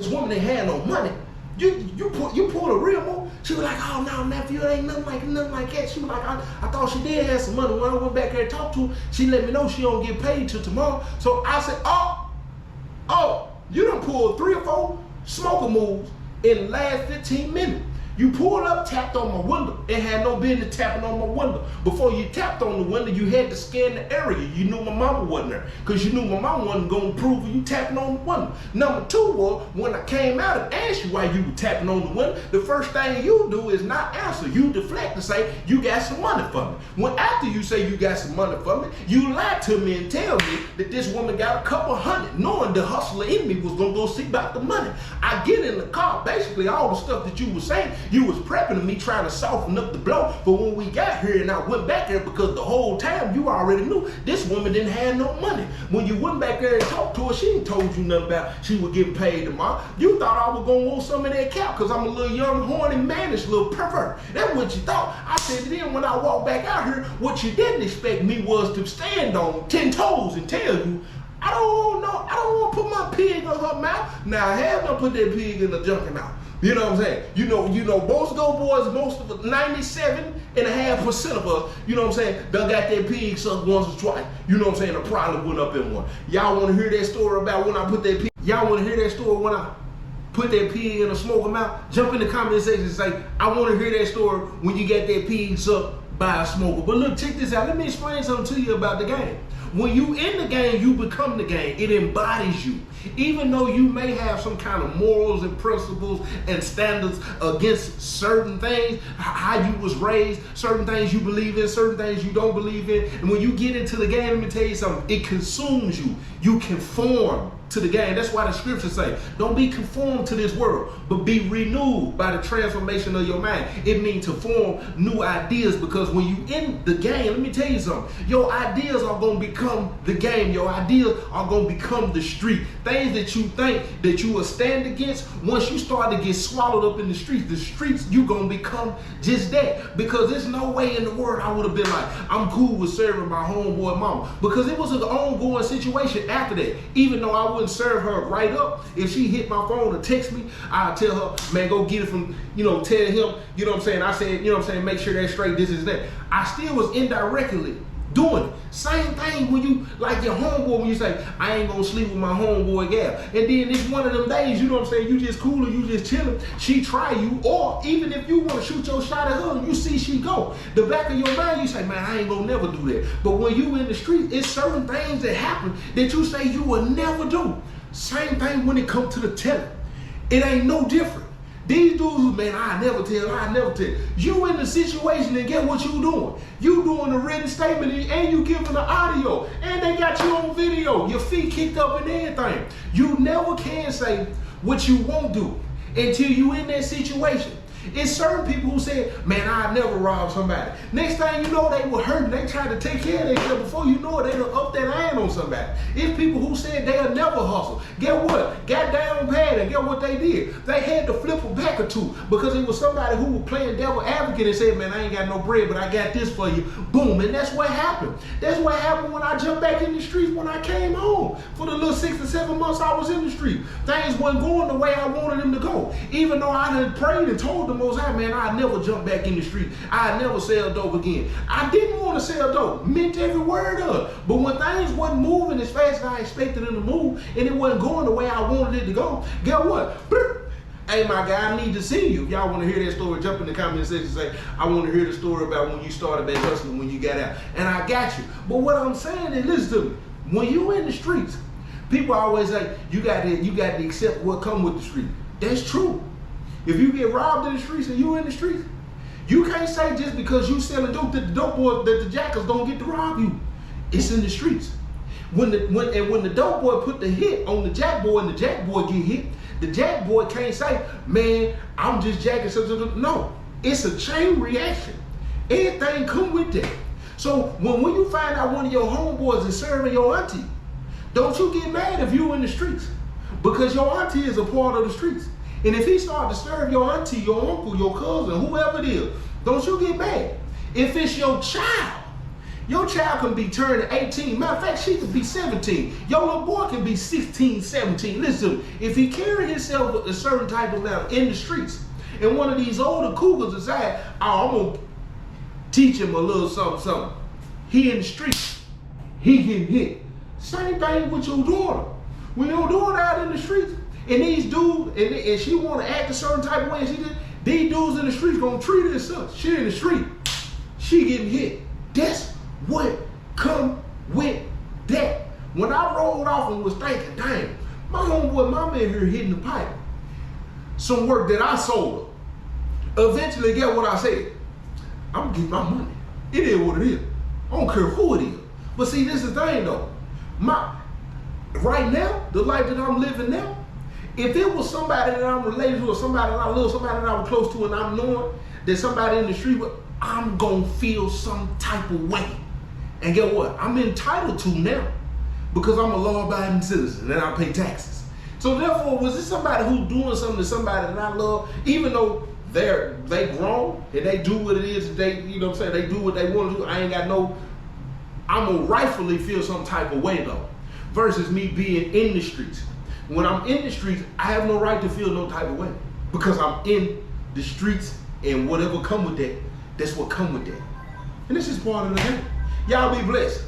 this woman ain't had no money. You pulled a real move. She was like, oh no, nephew, it ain't nothing like that. She was like, I thought she did have some money. When I went back there and talked to her, she let me know she don't get paid till tomorrow. So I said, oh, you done pulled 3 or 4 smoker moves in the last 15 minutes. You pulled up, tapped on my window, and had no business tapping on my window. Before you tapped on the window, you had to scan the area. You knew my mama wasn't there, because you knew my mama wasn't going to approve of you tapping on the window. Number 2 was, when I came out and asked you why you were tapping on the window, the first thing you do is not answer. You deflect and say, you got some money for me. When after you say you got some money for me, you lie to me and tell me that this woman got a couple hundred, knowing the hustler in me was going to go see about the money. I get in the car, basically all the stuff that you were saying, you was prepping me, trying to soften up the blow. But when we got here and I went back there, because the whole time you already knew this woman didn't have no money. When you went back there and talked to her, she ain't told you nothing about she was getting paid tomorrow. You thought I was gonna want some of that cap because I'm a little young, horny, mannish little pervert. That's what you thought. I said then when I walked back out here, what you didn't expect me was to stand on 10 toes and tell you, I don't want to put my pig on her mouth. Now I have not put that pig in the junkie mouth. You know what I'm saying? You know, most of those boys, most of us, 97.5% of us, you know what I'm saying, done got that pig sucked once or twice. You know what I'm saying? I probably went up in one. Y'all want to hear that story about when I put that pig? Y'all want to hear that story when I put that pig in a smoker mouth? Jump in the comment section and say, I want to hear that story when you got that pig sucked by a smoker. But look, check this out. Let me explain something to you about the game. When you in the game, you become the game. It embodies you. Even though you may have some kind of morals and principles and standards against certain things, how you was raised, certain things you believe in, certain things you don't believe in. And when you get into the game, let me tell you something, it consumes you. You conform to the game. That's why the scriptures say, don't be conformed to this world, but be renewed by the transformation of your mind. It means to form new ideas, because when you in the game, let me tell you something, your ideas are going to become the game. Your ideas are going to become the street. Things that you think that you will stand against, once you start to get swallowed up in the streets, you going to become just that. Because there's no way in the world I would have been like, I'm cool with serving my homeboy mama. Because it was an ongoing situation after that. Even though I wouldn't serve her right up, if she hit my phone or text me, I'll tell her, man, go get it from, tell him, you know what I'm saying? I said, make sure that's straight, this is that. I still was indirectly doing it. Same thing when you, like your homeboy, when you say, I ain't gonna sleep with my homeboy gal. And then it's one of them days, you know what I'm saying, you just cool or you just chilling, she try you, or even if you wanna shoot your shot at her and you see she go, the back of your mind, you say, man, I ain't gonna never do that. But when you in the street, it's certain things that happen that you say you will never do. Same thing when it comes to the telling. It ain't no different. These dudes, man, I never tell. You in the situation and get what you doing. You doing a written statement and you giving the audio. And they got you on video. Your feet kicked up and everything. You never can say what you won't do until you in that situation. It's certain people who say, man, I never rob somebody. Next thing you know, they were hurting. They tried to take care of themselves. Before you know it, they done up their hand on somebody. It's people who said they'll never hustle. Get what? Got down bad, and get what they did? They had to flip a back or two because it was somebody who was playing devil advocate and said, man, I ain't got no bread, but I got this for you. Boom. And that's what happened. That's what happened when I jumped back in the streets when I came home. For the little 6 to 7 months I was in the street, things wasn't going the way I wanted them to go. Even though I had prayed and told the Most High, man, I never jump back in the street. I never sell dope again. I didn't want to sell dope. Meant every word of it. But when things wasn't moving as fast as I expected them to move, and it wasn't going the way I wanted it to go, guess what? Hey, my guy, I need to see you. If y'all want to hear that story, jump in the comment section and say, I want to hear the story about when you started back hustling, when you got out. And I got you. But what I'm saying is, listen to me. When you in the streets, people always say, you got to accept what come with the street. That's true. If you get robbed in the streets and you in the streets, you can't say just because you selling dope that the dope boy, that the jackals don't get to rob you. It's in the streets. When the dope boy put the hit on the jack boy and the jack boy get hit, the jack boy can't say, man, I'm just jacking. No, it's a chain reaction. Everything come with that. So when you find out one of your homeboys is serving your auntie, don't you get mad if you in the streets, because your auntie is a part of the streets. And if he start to serve your auntie, your uncle, your cousin, whoever it is, don't you get mad. If it's your child, Your child can be turning 18. Matter of fact, she could be 17. Your little boy can be 16, 17. Listen, if he carry himself a certain type of level in the streets, and one of these older cougars decide, oh, I'm gonna teach him a little something, something. He in the streets, he getting hit. Same thing with your daughter. When your daughter out in the streets, and these dudes, and she want to act a certain type of way, and she did, these dudes in the streets gonna treat her as such. She in the street, she getting hit. That's what come with that. When I rolled off and was thinking, dang, my homeboy, my man here hitting the pipe. Some work that I sold her. Eventually, get what I said? I'm getting my money. It is what it is. I don't care who it is. But see, this is the thing though. Right now, the life that I'm living now, if it was somebody that I'm related to or somebody that I love, somebody that I was close to, and I'm knowing that somebody in the street, I'm gonna feel some type of way. And get what? I'm entitled to now because I'm a law-abiding citizen and I pay taxes. So therefore, was this somebody who's doing something to somebody that I love, even though they grown and they do what it is, they, you know what I'm saying, they do what they want to do, I ain't got no, I'm gonna rightfully feel some type of way though, versus me being in the streets. When I'm in the streets, I have no right to feel no type of way because I'm in the streets and whatever come with that, that's what come with that. And this is part of the game. Y'all be blessed.